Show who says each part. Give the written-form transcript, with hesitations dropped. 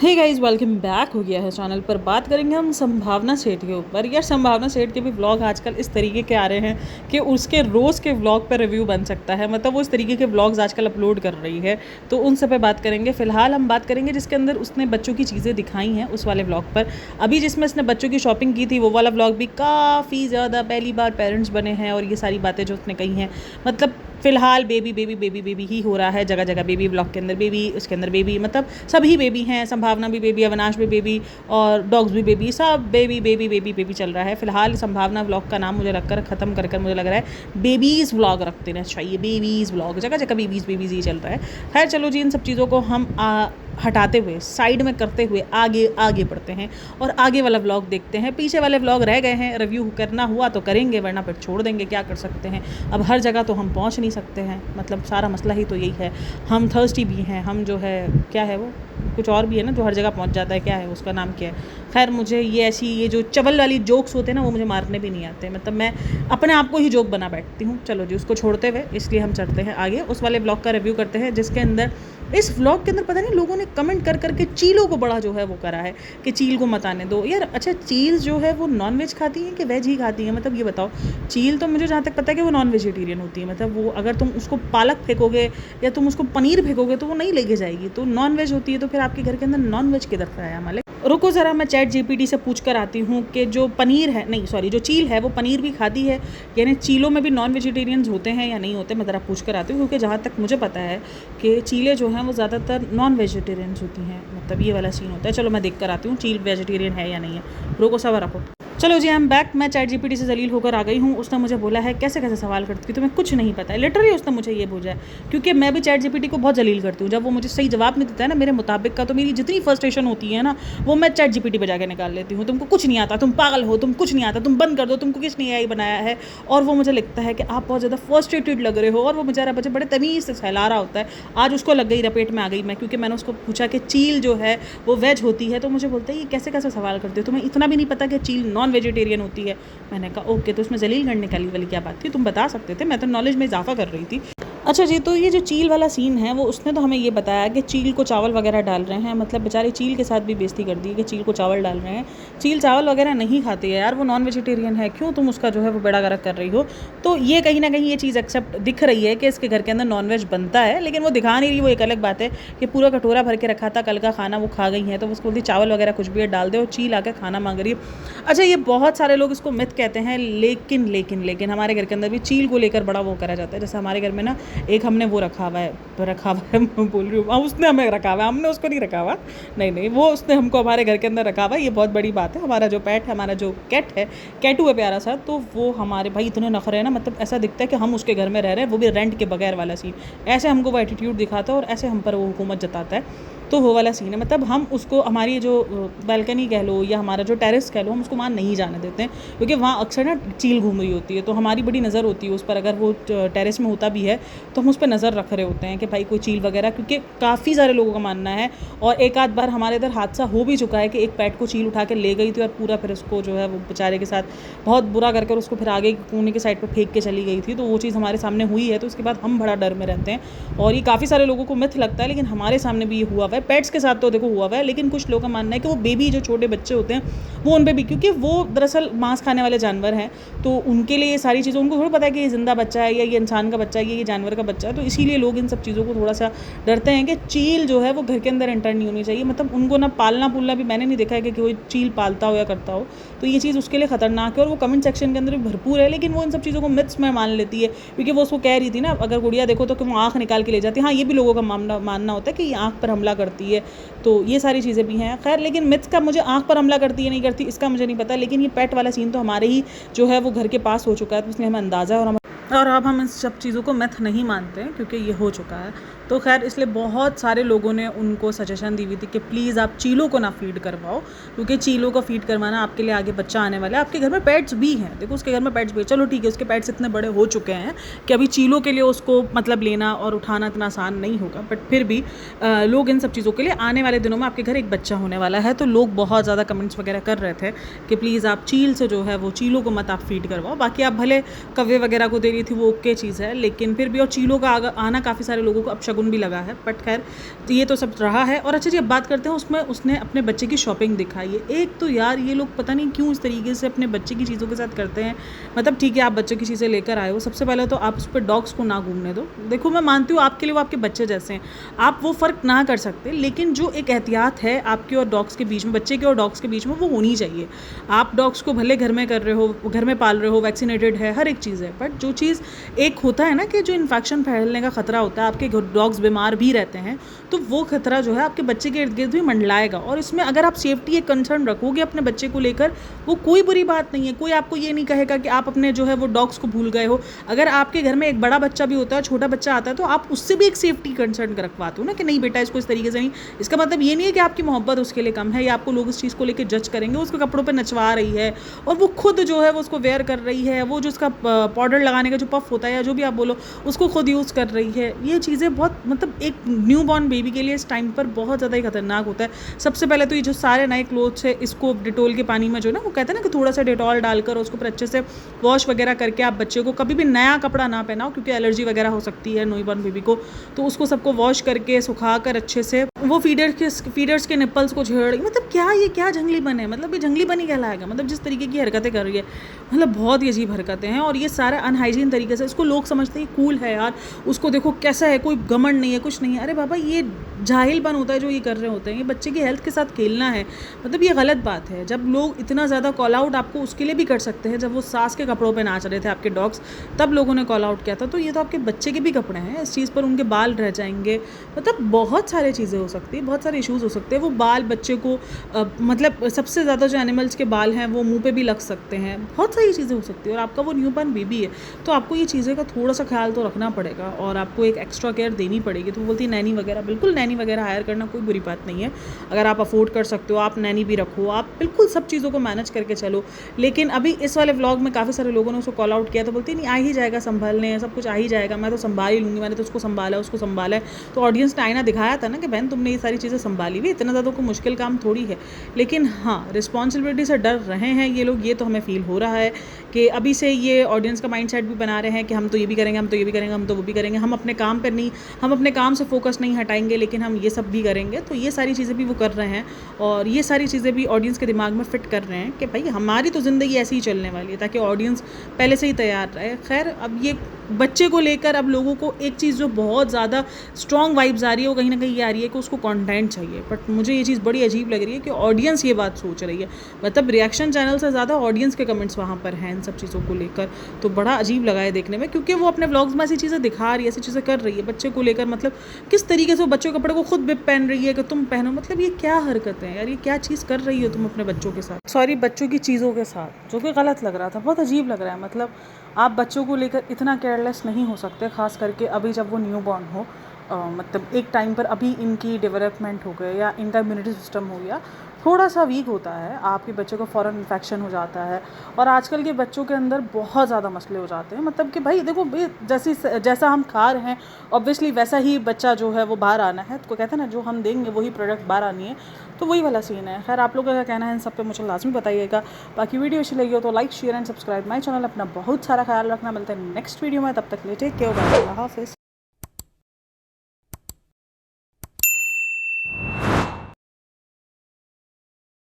Speaker 1: Hey guys, welcome back हो गया है चैनल पर। बात करेंगे हम संभावना सेठ के ऊपर। यार संभावना सेठ के भी व्लॉग आजकल इस तरीके के आ रहे हैं कि उसके रोज़ के व्लॉग पर रिव्यू बन सकता है। मतलब वो इस तरीके के व्लॉग्स आजकल अपलोड कर रही है, तो उन सब पे बात करेंगे। फिलहाल हम बात करेंगे जिसके अंदर उसने बच्चों की चीज़ें दिखाई हैं उस वाले व्लॉग पर। अभी जिसमें उसने बच्चों की शॉपिंग की थी वो वाला व्लॉग भी काफ़ी ज़्यादा पहली बार पेरेंट्स बने हैं और ये सारी बातें जो उसने कही हैं, मतलब फिलहाल बेबी बेबी बेबी बेबी ही हो रहा है। जगह जगह बेबी, ब्लॉग के अंदर बेबी, उसके अंदर बेबी, मतलब सभी बेबी हैं। संभावना भी बेबी, अविनाश भी बेबी और डॉग्स भी बेबी, सब बेबी बेबी बेबी बेबी चल रहा है। फिलहाल संभावना व्लॉग का नाम मुझे रखकर ख़त्म कर मुझे लग रहा है बेबीज़ व्लॉग रख देना चाहिए। बेबीज़ व्लॉग, जगह जगह बेबीज़ बेबीज़ ही चल रहा है। खैर चलो जी, इन सब चीज़ों को हम हटाते हुए, साइड में करते हुए आगे आगे बढ़ते हैं और आगे वाला व्लॉग देखते हैं। पीछे वाले व्लॉग रह गए हैं, रिव्यू करना हुआ तो करेंगे, वरना फिर छोड़ देंगे। क्या कर सकते हैं, अब हर जगह तो हम पहुंच नहीं सकते हैं। मतलब सारा मसला ही तो यही है। हम थर्स्टी भी हैं, हम जो है क्या है वो कुछ और भी है ना जो हर जगह पहुंच जाता है, क्या है उसका नाम क्या है। खैर मुझे ये जो चवल वाली जोक्स होते हैं ना वो मुझे मारने भी नहीं आते। मतलब मैं अपने आप को ही जोक बना बैठती हूँ। चलो जी, उसको छोड़ते हुए इसलिए हम चलते हैं आगे, उस वाले व्लॉग का रिव्यू करते हैं जिसके अंदर, इस व्लॉग के अंदर पता नहीं लोगों ने कमेंट कर करके चीलों को बड़ा जो है वो करा है कि चील को मत आने दो। यार अच्छा, चील जो है वो नॉन वेज खाती है कि वेज ही खाती है? मतलब ये बताओ। चील तो मुझे जहाँ तक पता है कि वो नॉन वेजिटेरियन होती है। मतलब वो अगर तुम उसको पालक फेंकोगे या तुम उसको पनीर फेंकोगे तो वो नहीं लेके जाएगी। तो नॉन वेज होती है, तो फिर आपके घर के अंदर नॉन वेज किधर से आया मालिक? रुको ज़रा, मैं चैट जीपीटी से पूछ कर आती हूँ कि जो पनीर है, नहीं सॉरी, जो चील है वो पनीर भी खाती है, यानी चीलों में भी नॉन वेजिटेरियंस होते हैं या नहीं होते? मैं ज़रा पूछ कर आती हूँ, क्योंकि जहाँ तक मुझे पता है कि चीलें जो हैं वो ज़्यादातर नॉन वेजिटेरियंस होती हैं। मतलब ये वाला सीन होता है। चलो मैं देख कर आती हूँ चील वेजिटेरियन है या नहीं है। रुको सवा रखो। चलो जी, आई एम बैक। मैं चैट जीपीटी से जलील होकर आ गई हूँ। उसने मुझे बोला है कैसे कैसे सवाल करती है, तुम्हें कुछ नहीं पता है। लिटरली उसने मुझे ये पूछा है, क्योंकि मैं भी चैट जीपीटी को बहुत जलील करती हूँ। जब वो मुझे सही जवाब नहीं देता है ना मेरे मुताबिक का, तो मेरी जितनी फ्रस्ट्रेशन होती है ना वो मैं चैट जीपीटी पर जाकर निकाल लेती हूँ। तुमको कुछ नहीं आता, तुम पागल हो, तुम कुछ नहीं आता, तुम बंद कर दो, तुमको किसने एआई बनाया है। और वो मुझे लिखता है कि आप बहुत ज़्यादा फ्रस्ट्रेटेड लग रहे हो। और वो बेचारा बच्चे बड़े तमीज़ से सहला रहा होता है। आज उसको लग गई, रपेट में आ गई मैं, क्योंकि मैंने उसको पूछा कि चील जो है वो वेज होती है, तो मुझे बोलता है ये कैसे कैसे सवाल करते हो, तुम्हें इतना भी नहीं पता कि चील नॉन वेजिटेरियन होती है। मैंने कहा ओके, तो उसमें जलील करने वाली क्या बात थी, तुम बता सकते थे, मैं तो नॉलेज में इजाफा कर रही थी। अच्छा जी, तो ये जो चील वाला सीन है वो उसने तो हमें ये बताया कि चील को चावल वगैरह डाल रहे हैं। मतलब बेचारे चील के साथ भी बेइज्जती कर दी है कि चील को चावल डाल रहे हैं। चील चावल वगैरह नहीं खाती है यार, वो नॉन वेजिटेरियन है, क्यों तुम उसका जो है वो बेड़ा गर्क कर रही हो? तो ये कहीं ना कहीं ये चीज़ एक्सेप्ट दिख रही है कि इसके घर के अंदर नॉन वेज बनता है, लेकिन वो दिखा नहीं रही। वो एक अलग बात है कि पूरा कटोरा भर के रखा था कल का खाना, वो खा गई है, तो उसको बोलती चावल वगैरह कुछ भी डाल दे, और चील आकर खाना मांग रही है। अच्छा, ये बहुत सारे लोग इसको मिथ कहते हैं, लेकिन लेकिन लेकिन हमारे घर के अंदर भी चील को लेकर बड़ा वो करा जाता है। जैसे हमारे घर में ना एक हमने वो रखा हुआ है मैं बोल रही हूँ, उसने हमें रखा हुआ है, हमने उसको नहीं रखा हुआ। नहीं, वो उसने हमको हमारे घर के अंदर रखा हुआ है। ये बहुत बड़ी बात है। हमारा जो पेट है, हमारा जो कैट है, कैटू है प्यारा सा, तो वो हमारे भाई इतने नखरे हैं ना, मतलब ऐसा दिखता है कि हम उसके घर में रह रहे हैं, वो भी रेंट के बगैर वाला सीन। ऐसे हमको वो एटीट्यूड दिखाता है और ऐसे हम पर वो हुकूमत जताता है। तो वो वाला सीन है। मतलब हम उसको, हमारी जो बालकनी कह लो या हमारा जो टेरेस कह लो, हम उसको वहाँ नहीं जाने देते हैं, क्योंकि वहाँ अक्सर ना चील घूम रही होती है। तो हमारी बड़ी नज़र होती है उस पर। अगर वो टेरेस में होता भी है तो हम उस पर नज़र रख रहे होते हैं कि भाई कोई चील वगैरह, क्योंकि काफ़ी सारे लोगों का मानना है। और एक आध बार हमारे इधर हादसा हो भी चुका है कि एक पेट को चील उठा के ले गई थी और पूरा फिर उसको जो है वो बेचारे के साथ बहुत बुरा कर कर उसको फिर आगे कोने के साइड पर फेंक के चली गई थी। तो वो चीज़ हमारे सामने हुई है, तो उसके बाद हम बड़ा डर में रहते हैं। और ये काफ़ी सारे लोगों को मिथ लगता है, लेकिन हमारे सामने भी ये हुआ हुआ है। पेट्स के साथ तो देखो हुआ हुआ है, लेकिन कुछ लोगों का मानना है कि वो बेबी, जो छोटे बच्चे होते हैं, वो उन पे भी, क्योंकि वो दरअसल मांस खाने वाले जानवर हैं, तो उनके लिए ये सारी चीज़ें, उनको थोड़ा पता है कि ये जिंदा बच्चा है या ये इंसान का बच्चा है या ये जानवर का बच्चा है। तो इसीलिए लोग इन सब चीज़ों को थोड़ा सा डरते हैं कि चील जो है वो घर के अंदर एंटर नहीं होनी चाहिए। मतलब उनको ना पालना पुलना भी मैंने नहीं देखा है कि कोई चील पालता हो या करता हो, तो ये चीज़ उसके लिए खतरनाक है। और वो कमेंट सेक्शन के अंदर भी भरपूर है, लेकिन वो इन सब चीज़ों को मिथ्स में मान लेती है, क्योंकि वो उसको कह रही थी ना, अगर गुड़िया देखो तो कि वो आँख निकाल के ले जाती है। हाँ, ये भी लोगों का मानना होता है कि ये आँख पर हमला करती है, तो ये सारी चीज़ें भी हैं। खैर, लेकिन मिथ्स का, मुझे आँख पर हमला करती है नहीं करती इसका मुझे नहीं पता, लेकिन ये पेट वाला सीन तो हमारे ही जो है वो घर के पास हो चुका है, तो इसलिए हमें अंदाज़ा है। और अब हम इन सब चीज़ों को मिथ नहीं मानते हैं, क्योंकि ये हो चुका है। तो खैर, इसलिए बहुत सारे लोगों ने उनको सजेशन दी हुई थी कि प्लीज़ आप चीलों को ना फीड करवाओ, क्योंकि चीलों को फीड करवाना आपके लिए आगे बच्चा आने वाला है। आपके घर में पेट्स भी हैं, देखो उसके घर में पेट्स भी है, चलो ठीक है, उसके पेट्स इतने बड़े हो चुके हैं कि अभी चीलों के लिए उसको मतलब लेना और उठाना इतना आसान नहीं होगा, बट फिर भी लोग इन सब चीज़ों के लिए, आने वाले दिनों में आपके घर एक बच्चा होने वाला है, तो लोग बहुत ज़्यादा कमेंट्स वगैरह कर रहे थे कि प्लीज़ आप चील से जो है वो चीलों को मत आप फीड करवाओ। बाकी आप भले कव्वे वगैरह को दे थी वो ओके चीज़ है, लेकिन फिर भी और चीलों का आना काफ़ी सारे लोगों को अपशगुन भी लगा है, बट खैर तो ये तो सब रहा है। और अच्छा जी, अब बात करते हैं उसमें उसने अपने बच्चे की शॉपिंग दिखाई है। एक तो यार ये लोग पता नहीं क्यों इस तरीके से अपने बच्चे की चीज़ों के साथ करते हैं। मतलब ठीक है, आप बच्चे की चीज़ें लेकर आए हो, सबसे पहले तो आप उस पर डॉग्स को ना घूमने दो। देखो मैं मानती हूँ आपके लिए वो आपके बच्चे जैसे हैं, आप वो फ़र्क ना कर सकते, लेकिन जो एक एहतियात है आपके और डॉग्स के बीच में, बच्चे के और डॉग्स के बीच में, वो होनी चाहिए। आप डॉग्स को भले घर में कर रहे हो, घर में पाल रहे हो, वैक्सीनेटेड है, हर एक चीज़ है, बट जो चीज़ एक होता है ना कि जो इन्फेक्शन फैलने का खतरा होता है, आपके डॉग्स बीमार भी रहते हैं, तो वो खतरा जो है आपके बच्चे के इर्द गिर्द भी मंडलाएगा। और इसमें अगर आप सेफ्टी एक कंसर्न रखोगे अपने बच्चे को लेकर, वो कोई बुरी बात नहीं है। कोई आपको ये नहीं कहेगा कि आप अपने जो है वो डॉग्स को भूल गए हो। अगर आपके घर में एक बड़ा बच्चा भी होता है, छोटा बच्चा आता है, तो आप उससे भी एक सेफ्टी कंसर्न रखवाते हो ना कि नहीं बेटा इसको इस तरीके से नहीं। इसका मतलब ये नहीं है कि आपकी मोहब्बत उसके लिए कम है या आपको लोग इस चीज़ को लेकर जज करेंगे। उसके कपड़ों पर नचवा रही है और वो खुद जो है वो उसको वेयर कर रही है, वो जो उसका पाउडर लगाने का जो पफ होता है या जो भी आप बोलो, उसको खुद यूज़ कर रही है। ये चीज़ें बहुत मतलब एक न्यू बॉर्न बेबी के लिए इस टाइम पर बहुत ज़्यादा ही खतरनाक होता है। सबसे पहले तो ये जो सारे नए क्लोथ्स है, इसको डिटॉल के पानी में जो ना वो कहते हैं ना कि थोड़ा सा डिटॉल डालकर उसको फिर अच्छे से वॉश वगैरह करके आप बच्चे को कभी भी नया कपड़ा ना पहनाओ, क्योंकि एलर्जी वगैरह हो सकती है न्यू बॉर्न बेबी को। तो उसको सबको वॉश करके सुखा कर अच्छे से वो फीडर्स के निप्पल्स को छेड़, मतलब क्या जंगली बन है, मतलब ये जंगली बन ही कहलाएगा। मतलब जिस तरीके की हरकतें कर रही है, मतलब बहुत ही अजीब हरकतें हैं और ये सारा अनहाइजीन तरीके से। इसको लोग समझते हैं कूल है यार, उसको देखो कैसा है, कोई घमंड नहीं है, कुछ नहीं है। अरे बाबा ये जाहिलपन होता है जो ये कर रहे होते हैं। ये बच्चे की हेल्थ के साथ खेलना है, मतलब ये गलत बात है। जब लोग इतना ज़्यादा कॉल आउट आपको उसके लिए भी कर सकते हैं, जब वो सास के कपड़ों पे नाच रहे थे आपके डॉग्स, तब लोगों ने कॉल आउट किया था। तो ये तो आपके बच्चे के भी कपड़े हैं, इस चीज़ पर उनके बाल रह जाएंगे, मतलब बहुत सारी चीज़ें हो सकती है, बहुत सारे इश्यूज़ हो सकते हैं। वो बाल बच्चे को मतलब सबसे ज़्यादा जो एनिमल्स के बाल हैं वो मुंह पे भी लग सकते हैं, बहुत सारी चीज़ें हो सकती है। और आपका वो न्यूबॉर्न बेबी है, तो आपको ये चीज़ें का थोड़ा सा ख्याल तो रखना पड़ेगा और आपको एक एक्स्ट्रा केयर देनी पड़ेगी। तो वो बोलती है नैनी वगैरह, बिल्कुल नैनी वगैरह हायर करना कोई बुरी बात नहीं है। अगर आप अफोर्ड कर सकते हो, आप नैनी भी रखो, आप बिल्कुल सब चीज़ों को मैनेज करके चलो। लेकिन अभी इस वाले व्लॉग में काफ़ी सारे लोगों ने उसको कॉल आउट किया, तो बोलती नहीं आ ही जाएगा, संभालने सब कुछ आ ही जाएगा, मैं तो संभाल ही लूँगी, मैंने तो उसको संभाला उसको संभाला है। तो ऑडियंस ने आईना दिखाया था ना कि बहन तुमने ये सारी चीज़ें संभाली हुई, इतना ज़्यादा कोई मुश्किल काम थोड़ी है। लेकिन हाँ, रिस्पॉन्सिबिलिटी से डर रहे हैं ये लोग, ये तो हमें फील हो रहा है कि अभी से ये ऑडियंस का माइंडसेट भी बना रहे हैं कि हम तो ये भी करेंगे, हम तो ये भी करेंगे, हम तो वो भी करेंगे, हम अपने काम पर नहीं, हम अपने काम से फोकस नहीं हटाएंगे, लेकिन हम ये सब भी करेंगे। तो ये सारी चीज़ें भी वो कर रहे हैं और ये सारी चीज़ें भी ऑडियंस के दिमाग में फिट कर रहे हैं कि भाई हमारी तो ज़िंदगी ऐसी ही चलने वाली है, ताकि ऑडियंस पहले से ही तैयार रहे। खैर अब ये बच्चे को लेकर अब लोगों को एक चीज़ जो बहुत ज़्यादा स्ट्रॉन्ग वाइब्स आ रही है वो कहीं ना कहीं ये आ रही है कि उसको कंटेंट चाहिए। बट मुझे ये चीज़ बड़ी अजीब लग रही है कि ऑडियंस ये बात सोच रही है, मतलब रिएक्शन चैनल से ज़्यादा ऑडियंस के कमेंट्स वहाँ पर हैं इन सब चीज़ों को लेकर। तो बड़ा अजीब लगा है देखने में, क्योंकि वो अपने व्लॉग्स में ऐसी चीज़ें दिखा रही है, ऐसी चीज़ें कर रही है बच्चे को लेकर। मतलब किस तरीके से वो बच्चों के कपड़े को खुद भी पहन रही है कि तुम पहनो, मतलब ये क्या हरकतें हैं यार, ये क्या चीज़ कर रही हो तुम अपने बच्चों के साथ, सॉरी बच्चों की चीज़ों के साथ, जो कि गलत लग रहा था, बहुत अजीब लग रहा है। मतलब आप बच्चों को लेकर इतना केयरलेस नहीं हो सकते, ख़ास करके अभी जब वो न्यू बॉर्न हो। मतलब एक टाइम पर अभी इनकी डेवलपमेंट हो गए या इनका इम्यूनिटी सिस्टम हो गया थोड़ा सा वीक होता है, आपके बच्चे को फ़ौरन इन्फेक्शन हो जाता है। और आजकल के बच्चों के अंदर बहुत ज़्यादा मसले हो जाते हैं, मतलब कि भाई देखो जैसा हम खा रहे हैं ऑब्वियसली वैसा ही बच्चा जो है वो बाहर आना है। तो कहते हैं ना जो हम देंगे वही प्रोडक्ट बाहर आनी है, तो वही वाला सीन है। खैर आप लोगों का कहना है इन सब पे मुझे लाजमी बताइएगा। बाकी वीडियो अच्छी लगी हो तो like share and subscribe my channel. अपना बहुत सारा ख्याल रखना, मिलते हैं नेक्स्ट वीडियो में, तब तक ले टेक केयर, बाय, अल्लाह हाफिज़।